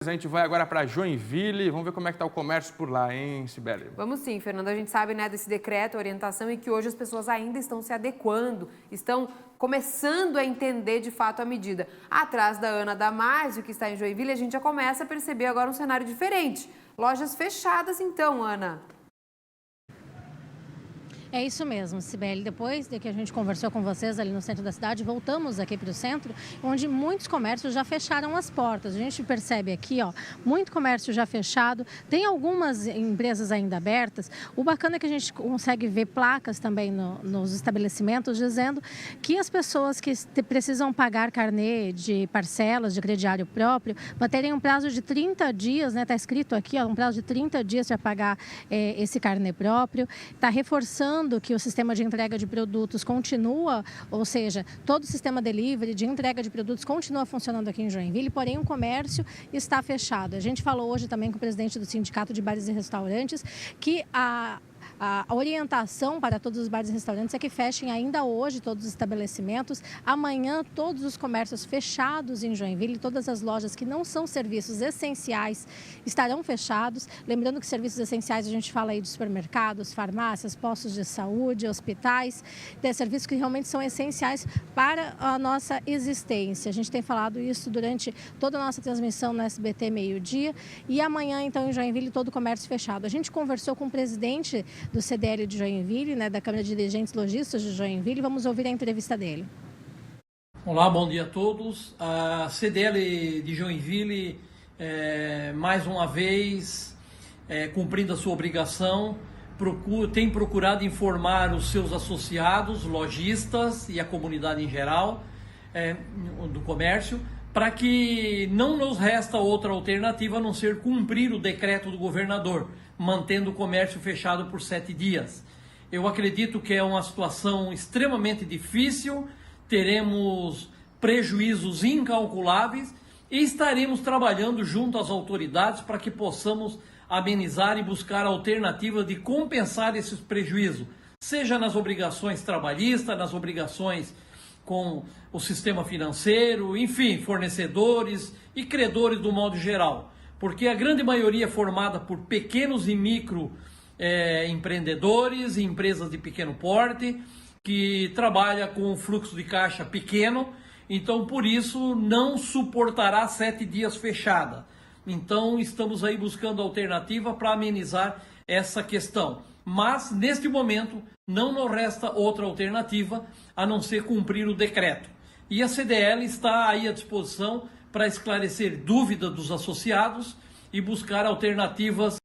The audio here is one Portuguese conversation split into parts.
A gente vai agora para Joinville, vamos ver como é que está o comércio por lá, hein, Sibeli? Vamos sim, Fernando. A gente sabe, né, desse decreto, orientação, e que hoje as pessoas ainda estão se adequando, estão começando a entender de fato a medida. Atrás da Ana Damásio, que está em Joinville, a gente já começa a perceber agora um cenário diferente. Lojas fechadas então, Ana. É isso mesmo, Sibeli. Depois de que a gente conversou com vocês ali no centro da cidade, voltamos aqui para o centro, onde muitos comércios já fecharam as portas. A gente percebe aqui, ó, muito comércio já fechado. Tem algumas empresas ainda abertas. O bacana é que a gente consegue ver placas também nos estabelecimentos dizendo que as pessoas que precisam pagar carnê de parcelas de crediário próprio terem um prazo de 30 dias, né? Está escrito aqui, ó, um prazo de 30 dias para pagar esse carnê próprio. Está reforçando que o sistema de entrega de produtos continua, ou seja, todo o sistema delivery de entrega de produtos continua funcionando aqui em Joinville, porém o comércio está fechado. A gente falou hoje também com o presidente do Sindicato de Bares e Restaurantes que a orientação para todos os bares e restaurantes é que fechem ainda hoje todos os estabelecimentos. Amanhã, todos os comércios fechados em Joinville, todas as lojas que não são serviços essenciais estarão fechados. Lembrando que serviços essenciais a gente fala aí de supermercados, farmácias, postos de saúde, hospitais, serviços que realmente são essenciais para a nossa existência. A gente tem falado isso durante toda a nossa transmissão no SBT meio-dia e amanhã, então, em Joinville, todo o comércio fechado. A gente conversou com o presidente do CDL de Joinville, né, da Câmara de Dirigentes Lojistas de Joinville. Vamos ouvir a entrevista dele. Olá, bom dia a todos. A CDL de Joinville, mais uma vez, cumprindo a sua obrigação, tem procurado informar os seus associados, lojistas e a comunidade em geral do comércio, para que não nos resta outra alternativa a não ser cumprir o decreto do governador, mantendo o comércio fechado por 7 dias. Eu acredito que é uma situação extremamente difícil, teremos prejuízos incalculáveis e estaremos trabalhando junto às autoridades para que possamos amenizar e buscar alternativas de compensar esses prejuízos, seja nas obrigações trabalhistas, nas obrigações com o sistema financeiro, enfim, fornecedores e credores do modo geral. Porque a grande maioria é formada por pequenos e micro empreendedores e empresas de pequeno porte, que trabalha com um fluxo de caixa pequeno, então por isso não suportará 7 dias fechada. Então estamos aí buscando alternativa para amenizar essa questão. Mas neste momento não nos resta outra alternativa a não ser cumprir o decreto. E a CDL está aí à disposição para esclarecer dúvidas dos associados e buscar alternativas.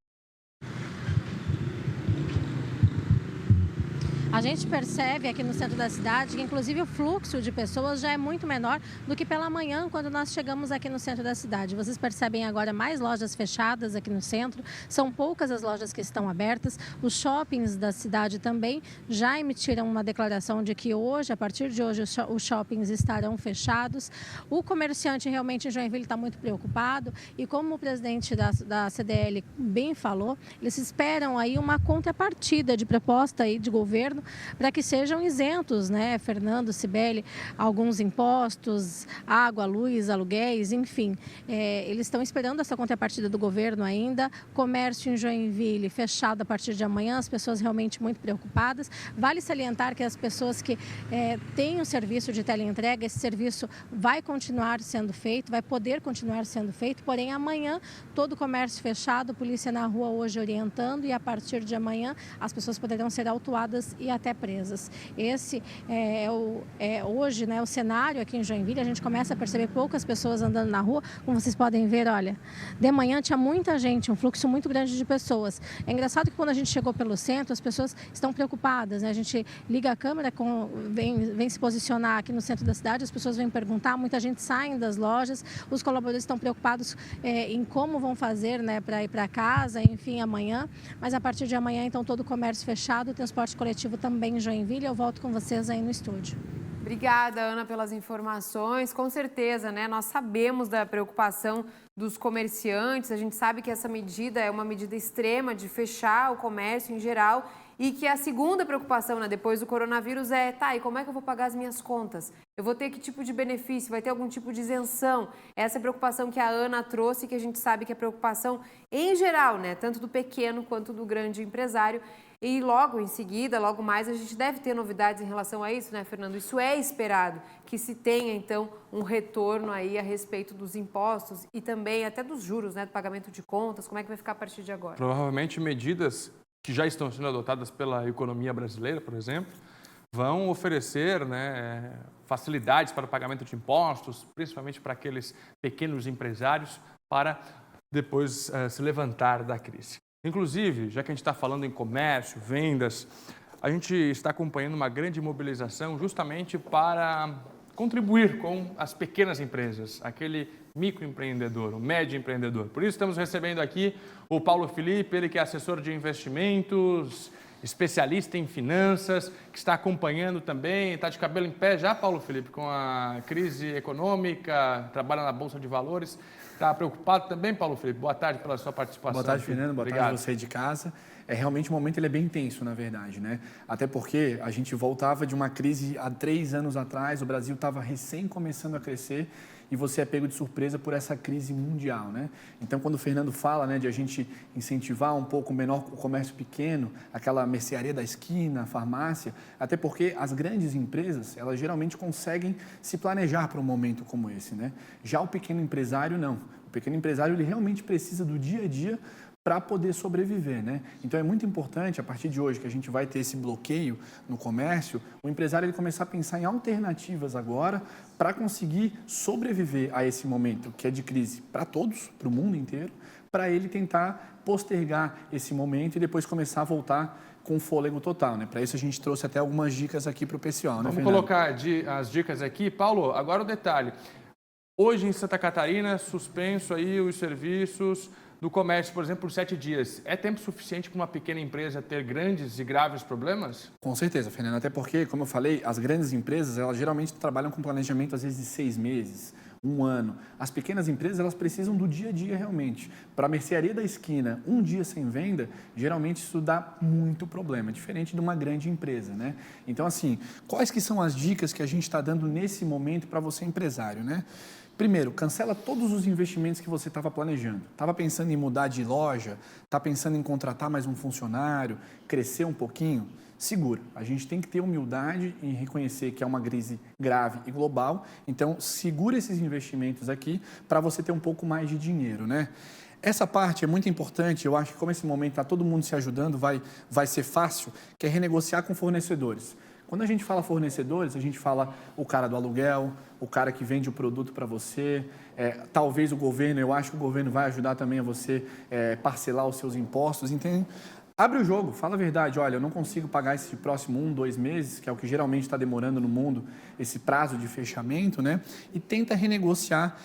A gente percebe aqui no centro da cidade que, inclusive, o fluxo de pessoas já é muito menor do que pela manhã, quando nós chegamos aqui no centro da cidade. Vocês percebem agora mais lojas fechadas aqui no centro, são poucas as lojas que estão abertas. Os shoppings da cidade também já emitiram uma declaração de que hoje, a partir de hoje, os shoppings estarão fechados. O comerciante realmente em Joinville está muito preocupado e, como o presidente da CDL bem falou, eles esperam aí uma contrapartida de proposta aí de governo para que sejam isentos, né, Fernando, Sibeli, alguns impostos, água, luz, aluguéis, enfim. Eles estão esperando essa contrapartida do governo ainda. Comércio em Joinville fechado a partir de amanhã, as pessoas realmente muito preocupadas. Vale salientar que as pessoas que têm o serviço de teleentrega, esse serviço vai continuar sendo feito, vai poder continuar sendo feito, porém amanhã todo o comércio fechado, polícia na rua hoje orientando, e a partir de amanhã as pessoas poderão ser autuadas e até presas. Esse hoje, né, o cenário aqui em Joinville. A gente começa a perceber poucas pessoas andando na rua. Como vocês podem ver, olha, de manhã tinha muita gente, um fluxo muito grande de pessoas. É engraçado que quando a gente chegou pelo centro, as pessoas estão preocupadas, né? A gente liga a câmera, vem se posicionar aqui no centro da cidade, as pessoas vêm perguntar, muita gente sai das lojas, os colaboradores estão preocupados em como vão fazer, né, para ir para casa, enfim, amanhã. Mas a partir de amanhã, então, todo o comércio fechado, o transporte coletivo também em Joinville. Eu volto com vocês aí no estúdio. Obrigada, Ana, pelas informações. Com certeza, né? Nós sabemos da preocupação dos comerciantes. A gente sabe que essa medida é uma medida extrema de fechar o comércio em geral e que a segunda preocupação, né, depois do coronavírus é, tá, e como é que eu vou pagar as minhas contas? Eu vou ter que tipo de benefício? Vai ter algum tipo de isenção? Essa é a preocupação que a Ana trouxe, que a gente sabe que é preocupação em geral, né, tanto do pequeno quanto do grande empresário. E logo em seguida, logo mais, a gente deve ter novidades em relação a isso, né, Fernando? Isso é esperado, que se tenha, então, um retorno aí a respeito dos impostos e também até dos juros, né, do pagamento de contas. Como é que vai ficar a partir de agora? Provavelmente medidas que já estão sendo adotadas pela economia brasileira, por exemplo, vão oferecer, né, facilidades para o pagamento de impostos, principalmente para aqueles pequenos empresários, para depois se levantar da crise. Inclusive, já que a gente está falando em comércio, vendas, a gente está acompanhando uma grande mobilização justamente para contribuir com as pequenas empresas, aquele microempreendedor, o médio empreendedor. Por isso estamos recebendo aqui o Paulo Felipe, ele que é assessor de investimentos, especialista em finanças, que está acompanhando também, está de cabelo em pé já, Paulo Felipe, com a crise econômica, trabalha na Bolsa de Valores. Está preocupado também, Paulo Felipe? Boa tarde pela sua participação. Boa tarde, Fernando. Boa Obrigado. tarde você de casa. Realmente o momento ele é bem tenso, na verdade, né? Até porque a gente voltava de uma crise há 3 anos atrás, o Brasil estava recém começando a crescer e você é pego de surpresa por essa crise mundial, né? Então, quando o Fernando fala, né, de a gente incentivar um pouco menor o comércio pequeno, aquela mercearia da esquina, a farmácia, até porque as grandes empresas, elas geralmente conseguem se planejar para um momento como esse, né? Já o pequeno empresário, não. O pequeno empresário, ele realmente precisa do dia a dia para poder sobreviver, né? Então é muito importante, a partir de hoje, que a gente vai ter esse bloqueio no comércio, o empresário ele começar a pensar em alternativas agora para conseguir sobreviver a esse momento que é de crise para todos, para o mundo inteiro, para ele tentar postergar esse momento e depois começar a voltar com fôlego total, né? Para isso a gente trouxe até algumas dicas aqui para o pessoal, né, Vamos Fernando? colocar as dicas aqui. Paulo, agora o detalhe. Hoje em Santa Catarina, suspenso aí os serviços do comércio, por exemplo, por 7 dias. É tempo suficiente para uma pequena empresa ter grandes e graves problemas? Com certeza, Fernando. Até porque, como eu falei, as grandes empresas, elas geralmente trabalham com planejamento, às vezes, de 6 meses, 1 ano. As pequenas empresas, elas precisam do dia a dia, realmente. Para a mercearia da esquina, 1 dia sem venda, geralmente isso dá muito problema, diferente de uma grande empresa, né? Então, assim, quais que são as dicas que a gente está dando nesse momento para você, empresário, né? Primeiro, cancela todos os investimentos que você estava planejando. Estava pensando em mudar de loja, está pensando em contratar mais um funcionário, crescer um pouquinho? Segura. A gente tem que ter humildade em reconhecer que é uma crise grave e global. Então, segura esses investimentos aqui para você ter um pouco mais de dinheiro, né? Essa parte é muito importante. Eu acho que como esse momento está todo mundo se ajudando, vai ser fácil, que é renegociar com fornecedores. Quando a gente fala fornecedores, a gente fala o cara do aluguel, o cara que vende o produto para você, talvez o governo, eu acho que o governo vai ajudar também a você parcelar os seus impostos, entende? Abre o jogo, fala a verdade, olha, eu não consigo pagar esse próximo 1, 2 meses, que é o que geralmente está demorando no mundo, esse prazo de fechamento, né? E tenta renegociar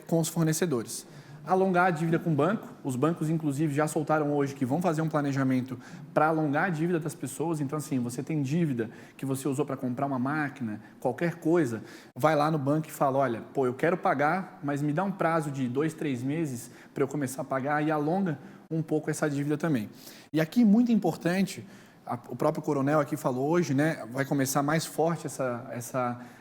com os fornecedores. Alongar a dívida com o banco. Os bancos, inclusive, já soltaram hoje que vão fazer um planejamento para alongar a dívida das pessoas. Então, assim, você tem dívida que você usou para comprar uma máquina, qualquer coisa, vai lá no banco e fala, olha, pô, eu quero pagar, mas me dá um prazo de 2, 3 meses para eu começar a pagar e alonga um pouco essa dívida também. E aqui, muito importante, o próprio coronel aqui falou hoje, né, vai começar mais forte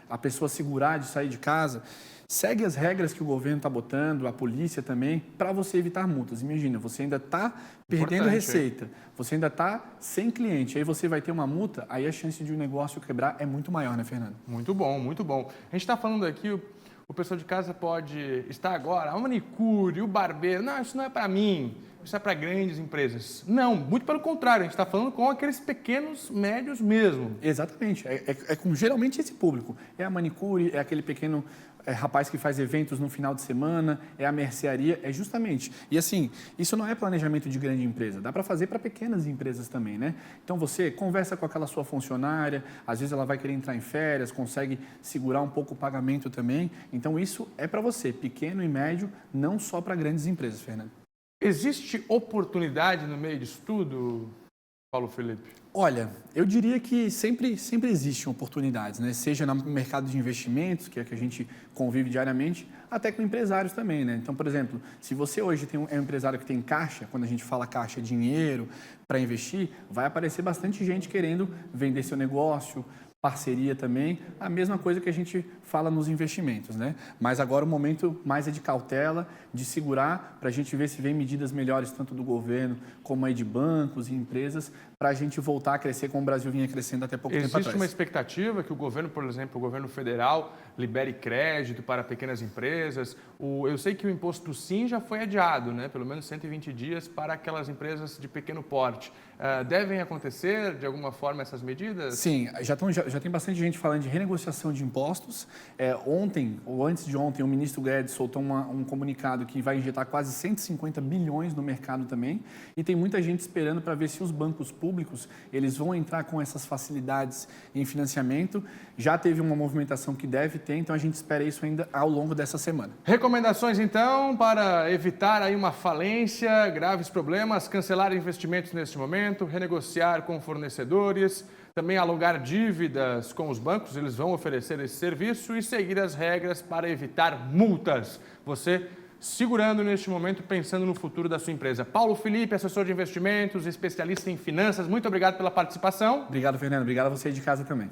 a pessoa segurar de sair de casa. Segue as regras que o governo está botando, a polícia também, para você evitar multas. Imagina, você ainda está perdendo receita, você ainda está sem cliente, aí você vai ter uma multa, aí a chance de um negócio quebrar é muito maior, né, Fernando? Muito bom, muito bom. A gente está falando aqui, o pessoal de casa pode estar agora, a manicure, o barbeiro, não, isso não é para mim, isso é para grandes empresas. Não, muito pelo contrário, a gente está falando com aqueles pequenos, médios mesmo. Exatamente, é com geralmente esse público, é a manicure, é aquele pequeno rapaz que faz eventos no final de semana, é a mercearia, é justamente. E assim, isso não é planejamento de grande empresa, dá para fazer para pequenas empresas também, né? Então você conversa com aquela sua funcionária, às vezes ela vai querer entrar em férias, consegue segurar um pouco o pagamento também. Então isso é para você, pequeno e médio, não só para grandes empresas, Fernando. Existe oportunidade no meio disso tudo, Paulo Felipe? Olha, eu diria que sempre existem oportunidades, né? Seja no mercado de investimentos, que é que a gente convive diariamente, até com empresários também, né? Então, por exemplo, se você hoje é um empresário que tem caixa, quando a gente fala caixa, dinheiro para investir, vai aparecer bastante gente querendo vender seu negócio, parceria também, a mesma coisa que a gente fala nos investimentos, né? Mas agora o momento mais é de cautela, de segurar, para a gente ver se vem medidas melhores tanto do governo como aí de bancos e empresas, para a gente voltar a crescer como o Brasil vinha crescendo até pouco tempo atrás. Existe uma expectativa que o governo, por exemplo, o governo federal, libere crédito para pequenas empresas. Eu sei que o imposto do SIM já foi adiado, né? Pelo menos 120 dias para aquelas empresas de pequeno porte. Devem acontecer, de alguma forma, essas medidas? Sim, já tem bastante gente falando de renegociação de impostos. Ontem, ou antes de ontem, o ministro Guedes soltou um comunicado que vai injetar quase 150 bilhões no mercado também. E tem muita gente esperando para ver se os bancos públicos eles vão entrar com essas facilidades em financiamento. Já teve uma movimentação que deve ter, então a gente espera isso ainda ao longo dessa semana. Recomendações, então, para evitar aí uma falência, graves problemas, cancelar investimentos neste momento, renegociar com fornecedores, também alongar dívidas com os bancos, eles vão oferecer esse serviço e seguir as regras para evitar multas. Você segurando neste momento, pensando no futuro da sua empresa. Paulo Felipe, assessor de investimentos, especialista em finanças, muito obrigado pela participação. Obrigado, Fernando. Obrigado a você de casa também.